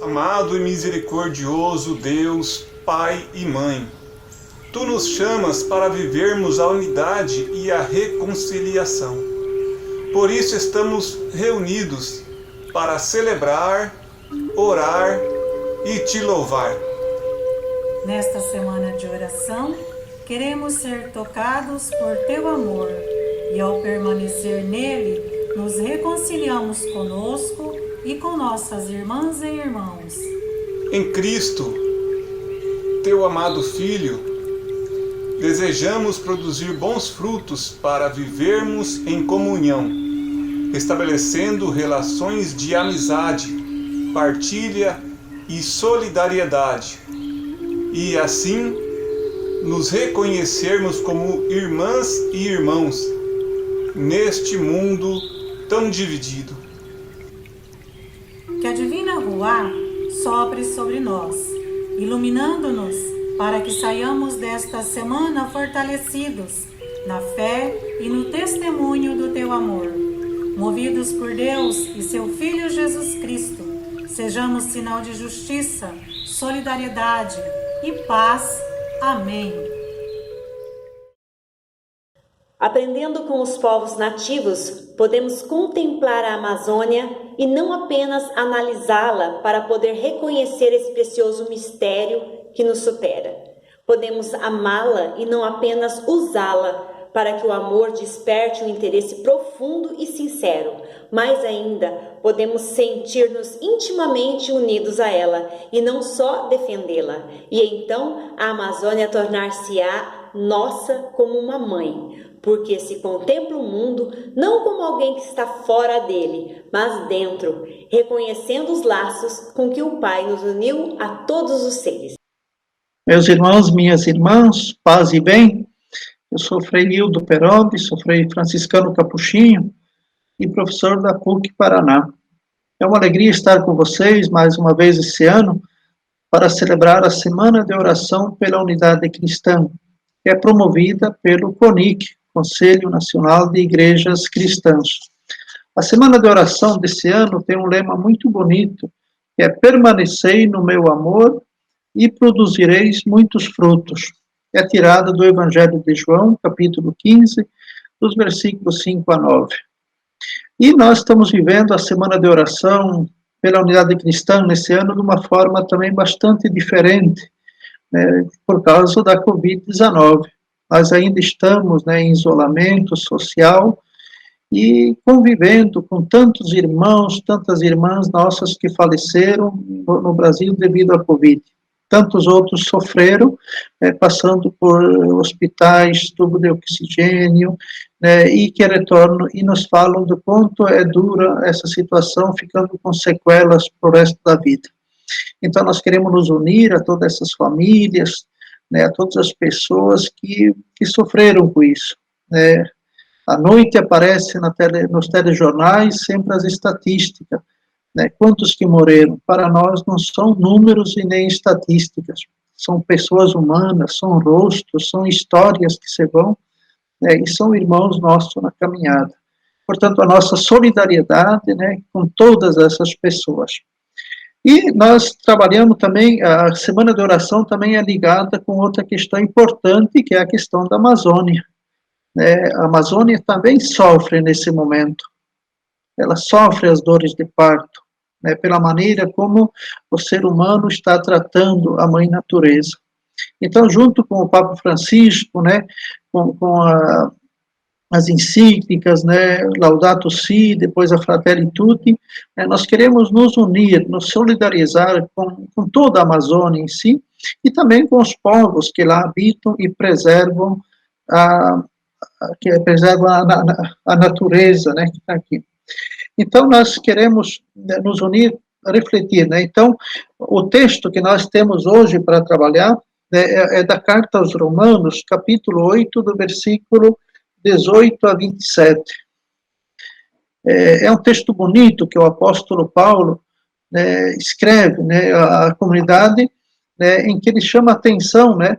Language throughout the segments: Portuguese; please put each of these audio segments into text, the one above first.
Amado e misericordioso Deus, Pai e Mãe, Tu nos chamas para vivermos a unidade e a reconciliação. Por isso estamos reunidos para celebrar, orar e Te louvar. Nesta semana de oração, queremos ser tocados por Teu amor e ao permanecer nele, nos reconciliamos conosco e com nossas irmãs e irmãos. Em Cristo, Teu amado Filho, desejamos produzir bons frutos para vivermos em comunhão, estabelecendo relações de amizade, partilha e solidariedade, e assim nos reconhecermos como irmãs e irmãos neste mundo tão dividido. Que a divina Ruá sopre sobre nós, iluminando-nos para que saiamos desta semana fortalecidos na fé e no testemunho do Teu amor. Movidos por Deus e Seu Filho Jesus Cristo, sejamos sinal de justiça, solidariedade e paz. Amém. Aprendendo com os povos nativos, podemos contemplar a Amazônia e não apenas analisá-la para poder reconhecer esse precioso mistério que nos supera. Podemos amá-la e não apenas usá-la para que o amor desperte um interesse profundo e sincero, mas ainda podemos sentir-nos intimamente unidos a ela e não só defendê-la. E então a Amazônia tornar-se-á nossa como uma mãe, porque se contempla o mundo não como alguém que está fora dele, mas dentro, reconhecendo os laços com que o Pai nos uniu a todos os seres. Meus irmãos, minhas irmãs, paz e bem, eu sou Frei Hildo Perobi, sou Frei franciscano capuchinho e professor da PUC Paraná. É uma alegria estar com vocês mais uma vez esse ano para celebrar a Semana de Oração pela Unidade Cristã, que é promovida pelo CONIC, Conselho Nacional de Igrejas Cristãs. A Semana de Oração desse ano tem um lema muito bonito, que é permanecei no meu amor e produzireis muitos frutos. É tirada do Evangelho de João, capítulo 15, dos versículos 5 a 9. E nós estamos vivendo a Semana de Oração pela Unidade Cristã nesse ano de uma forma também bastante diferente, né, por causa da Covid-19. Nós ainda estamos, né, em isolamento social e convivendo com tantos irmãos, tantas irmãs nossas que faleceram no Brasil devido à Covid. Tantos outros sofreram, passando por hospitais, tubo de oxigênio, e que retornam e nos falam do quanto é dura essa situação, ficando com sequelas para o resto da vida. Então, nós queremos nos unir a todas essas famílias, a todas as pessoas que sofreram com isso. À noite aparece nos telejornais sempre as estatísticas, quantos que morreram. Para nós não são números e nem estatísticas, são pessoas humanas, são rostos, são histórias que se vão, e são irmãos nossos na caminhada. Portanto, a nossa solidariedade, com todas essas pessoas. E nós trabalhamos também, a Semana de Oração também é ligada com outra questão importante, que é a questão da Amazônia. A Amazônia também sofre nesse momento. Ela sofre as dores de parto, pela maneira como o ser humano está tratando a mãe natureza. Então, junto com o Papa Francisco, com as encíclicas, Laudato Si, depois a Fratelli Tutti, nós queremos nos unir, nos solidarizar com toda a Amazônia em si, e também com os povos que lá habitam e preservam a natureza, que está aqui. Então, nós queremos nos unir, refletir. Então, o texto que nós temos hoje para trabalhar é da Carta aos Romanos, capítulo 8, do versículo 18 a 27. É um texto bonito que o apóstolo Paulo escreve, né, à comunidade, né, em que ele chama a atenção, né,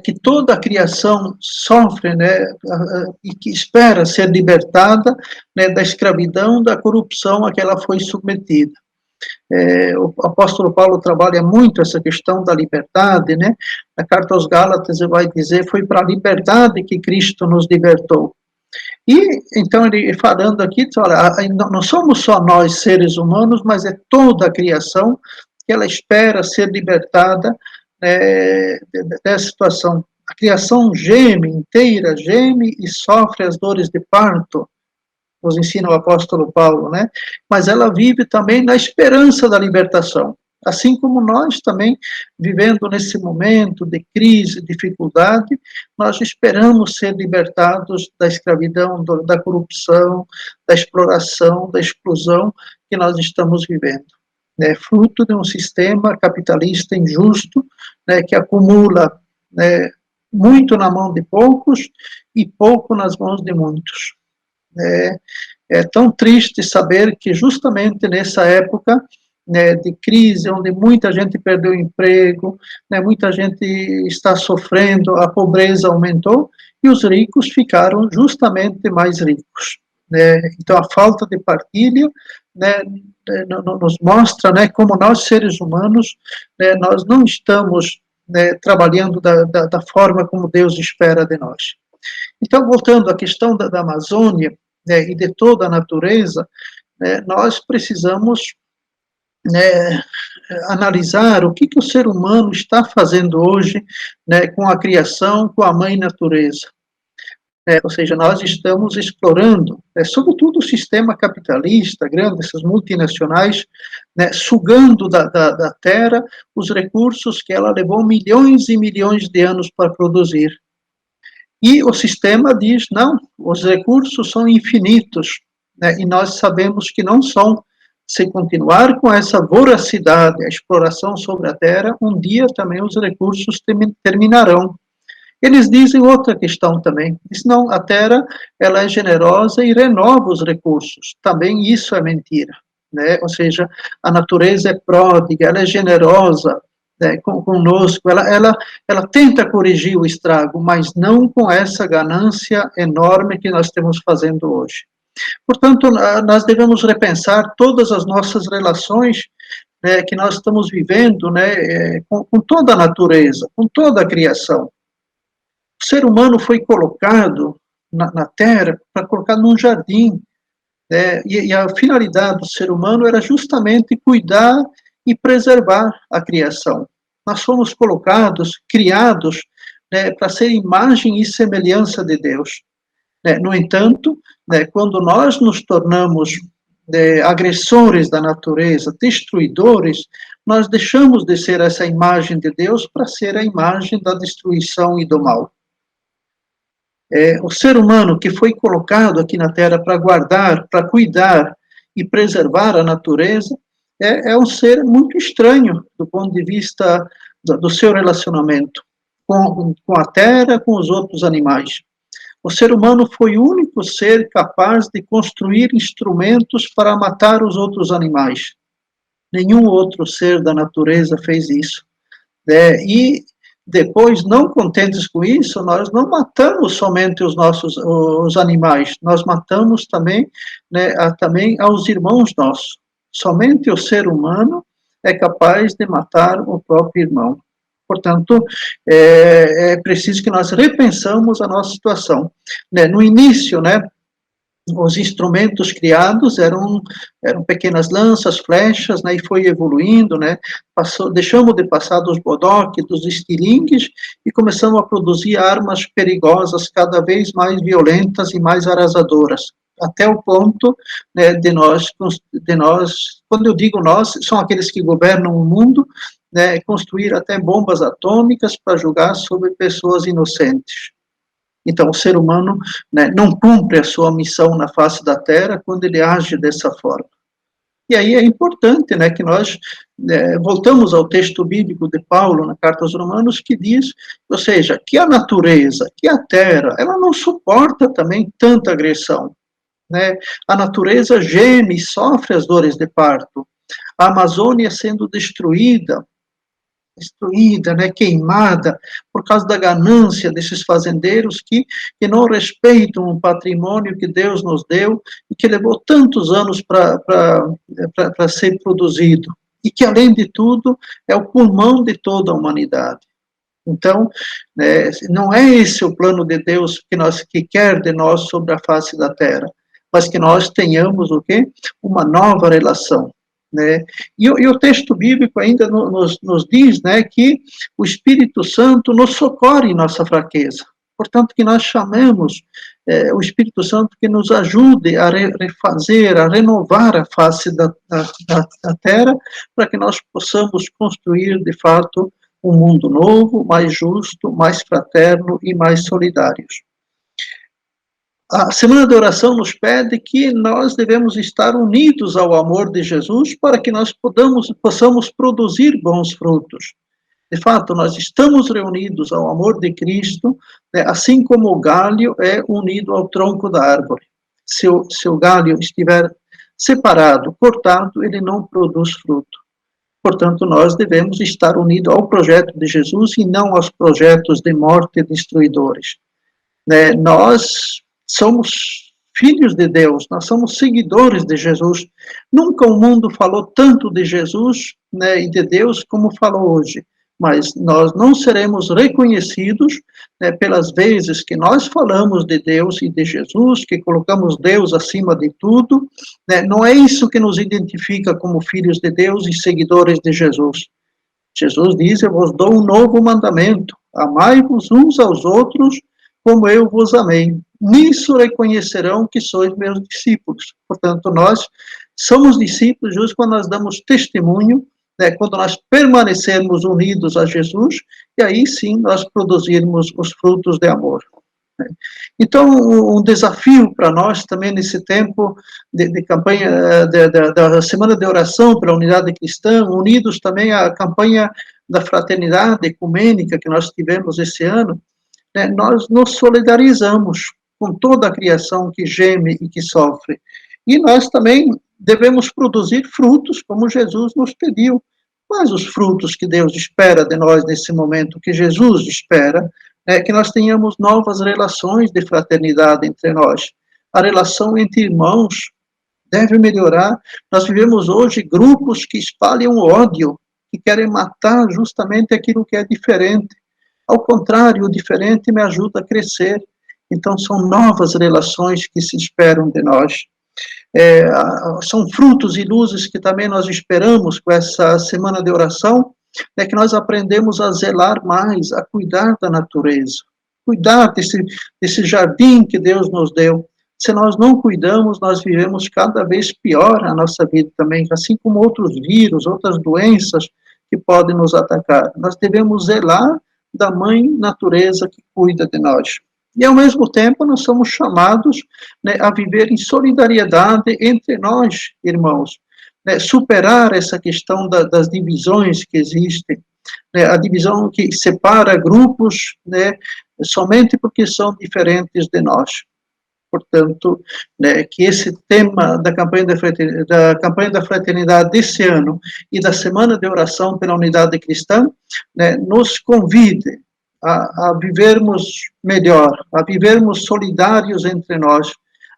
que toda a criação sofre, né, e que espera ser libertada, né, da escravidão, da corrupção a que ela foi submetida. O apóstolo Paulo trabalha muito essa questão da liberdade, né? Na carta aos Gálatas ele vai dizer, foi para a liberdade que Cristo nos libertou. E, então, ele falando aqui, olha, não somos só nós, seres humanos, mas é toda a criação que ela espera ser libertada dessa situação. A criação geme inteira, geme e sofre as dores de parto, nos ensina o apóstolo Paulo, né? Mas ela vive também na esperança da libertação. Assim como nós também, vivendo nesse momento de crise, dificuldade, nós esperamos ser libertados da escravidão, da corrupção, da exploração, da exclusão que nós estamos vivendo. Fruto de um sistema capitalista injusto, que acumula muito na mão de poucos e pouco nas mãos de muitos. É tão triste saber que justamente nessa época de crise, onde muita gente perdeu o emprego, muita gente está sofrendo, a pobreza aumentou e os ricos ficaram justamente mais ricos. Então, a falta de partilha nos mostra como nós, seres humanos, nós não estamos trabalhando da forma como Deus espera de nós. Então, voltando à questão da Amazônia e de toda a natureza, nós precisamos analisar o que o ser humano está fazendo hoje com a criação, com a mãe natureza. Ou seja, nós estamos explorando, sobretudo o sistema capitalista, essas multinacionais, sugando da terra os recursos que ela levou milhões e milhões de anos para produzir. E o sistema diz, não, os recursos são infinitos, e nós sabemos que não são. Se continuar com essa voracidade, a exploração sobre a terra, um dia também os recursos terminarão. Eles dizem outra questão também, dizem, não, a terra ela é generosa e renova os recursos. Também isso é mentira, Ou seja, a natureza é pródiga, ela é generosa, conosco, ela tenta corrigir o estrago, mas não com essa ganância enorme que nós estamos fazendo hoje. Portanto, nós devemos repensar todas as nossas relações que nós estamos vivendo com toda a natureza, com toda a criação. O ser humano foi colocado na Terra para colocar num jardim, e a finalidade do ser humano era justamente cuidar e preservar a criação. Nós fomos criados para ser imagem e semelhança de Deus. No entanto, quando nós nos tornamos agressores da natureza, destruidores, nós deixamos de ser essa imagem de Deus para ser a imagem da destruição e do mal. O ser humano que foi colocado aqui na Terra para guardar, para cuidar e preservar a natureza, é um ser muito estranho do ponto de vista do seu relacionamento com a Terra, com os outros animais. O ser humano foi o único ser capaz de construir instrumentos para matar os outros animais. Nenhum outro ser da natureza fez isso. E depois, não contentes com isso, nós não matamos somente os animais, nós matamos também, também aos irmãos nossos. Somente o ser humano é capaz de matar o próprio irmão. Portanto, é preciso que nós repensamos a nossa situação. No início, os instrumentos criados eram pequenas lanças, flechas, e foi evoluindo, deixamos de passar dos bodoques, dos estilingues, e começamos a produzir armas perigosas, cada vez mais violentas e mais arrasadoras, até o ponto de nós, quando eu digo nós, são aqueles que governam o mundo, construir até bombas atômicas para jogar sobre pessoas inocentes. Então, o ser humano não cumpre a sua missão na face da Terra quando ele age dessa forma. E aí é importante que nós voltamos ao texto bíblico de Paulo, na Carta aos Romanos, que diz, ou seja, que a natureza, que a Terra, ela não suporta também tanta agressão. né? A natureza geme e sofre as dores de parto. A Amazônia sendo destruída, né, queimada, por causa da ganância desses fazendeiros que não respeitam o patrimônio que Deus nos deu e que levou tantos anos para ser produzido. E que, além de tudo, é o pulmão de toda a humanidade. Então, né, não é esse o plano de Deus que quer de nós sobre a face da terra, mas que nós tenhamos o quê? Uma nova relação. Né? E o texto bíblico ainda nos diz, né, que o Espírito Santo nos socorre em nossa fraqueza. Portanto, que nós chamemos o Espírito Santo que nos ajude a refazer, a renovar a face da terra, para que nós possamos construir, de fato, um mundo novo, mais justo, mais fraterno e mais solidário. A Semana de Oração nos pede que nós devemos estar unidos ao amor de Jesus para que nós possamos produzir bons frutos. De fato, nós estamos reunidos ao amor de Cristo, né, assim como o galho é unido ao tronco da árvore. Se o galho estiver separado, cortado, ele não produz fruto. Portanto, nós devemos estar unidos ao projeto de Jesus e não aos projetos de morte destruidores. Né, nós somos filhos de Deus, nós somos seguidores de Jesus. Nunca o mundo falou tanto de Jesus, né, e de Deus como falou hoje, mas nós não seremos reconhecidos, né, pelas vezes que nós falamos de Deus e de Jesus, que colocamos Deus acima de tudo, né, não é isso que nos identifica como filhos de Deus e seguidores de Jesus. Jesus diz, eu vos dou um novo mandamento, amai-vos uns aos outros como eu vos amei. Nisso reconhecerão que sois meus discípulos. Portanto, nós somos discípulos justo quando nós damos testemunho, né, quando nós permanecermos unidos a Jesus, e aí sim nós produzirmos os frutos de amor. Então, um desafio para nós também nesse tempo de campanha, da Semana de Oração pela Unidade Cristã, unidos também à campanha da Fraternidade Ecumênica que nós tivemos esse ano, né, nós nos solidarizamos com toda a criação que geme e que sofre. E nós também devemos produzir frutos, como Jesus nos pediu. Quais os frutos que Deus espera de nós nesse momento, que Jesus espera, é que nós tenhamos novas relações de fraternidade entre nós. A relação entre irmãos deve melhorar. Nós vivemos hoje grupos que espalham ódio, que querem matar justamente aquilo que é diferente. Ao contrário, o diferente me ajuda a crescer. Então, são novas relações que se esperam de nós. São frutos e luzes que também nós esperamos com essa semana de oração, é que nós aprendemos a zelar mais, a cuidar da natureza, cuidar desse jardim que Deus nos deu. Se nós não cuidamos, nós vivemos cada vez pior a nossa vida também, assim como outros vírus, outras doenças que podem nos atacar. Nós devemos zelar da mãe natureza que cuida de nós. E, ao mesmo tempo, nós somos chamados, né, a viver em solidariedade entre nós, irmãos, né, superar essa questão das divisões que existem, né, a divisão que separa grupos, né, somente porque são diferentes de nós. Portanto, né, que esse tema da campanha da fraternidade desse ano e da Semana de Oração pela Unidade Cristã, né, nos convide a vivermos melhor, a vivermos solidários entre nós,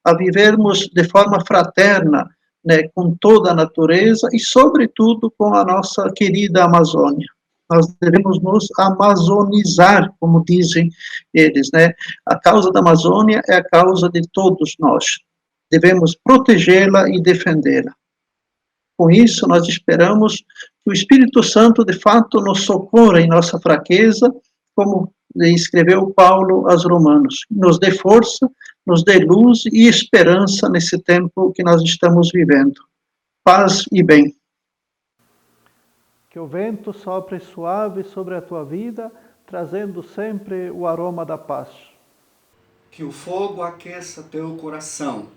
a vivermos de forma fraterna, né, com toda a natureza e, sobretudo, com a nossa querida Amazônia. Nós devemos nos amazonizar, como dizem eles, né? A causa da Amazônia é a causa de todos nós. Devemos protegê-la e defendê-la. Com isso, nós esperamos que o Espírito Santo, de fato, nos socorra em nossa fraqueza, como escreveu Paulo aos Romanos, nos dê força, nos dê luz e esperança nesse tempo que nós estamos vivendo. Paz e bem. Que o vento sopre suave sobre a tua vida, trazendo sempre o aroma da paz. Que o fogo aqueça teu coração,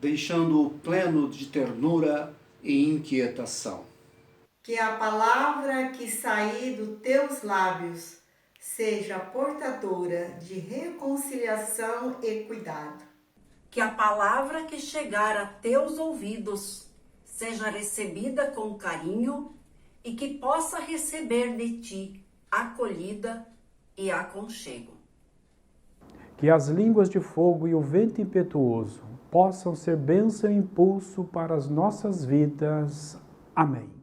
deixando-o pleno de ternura e inquietação. Que a palavra que sair dos teus lábios seja portadora de reconciliação e cuidado. que a palavra que chegar a teus ouvidos seja recebida com carinho e que possa receber de ti acolhida e aconchego. Que as línguas de fogo e o vento impetuoso possam ser bênção e impulso para as nossas vidas. Amém.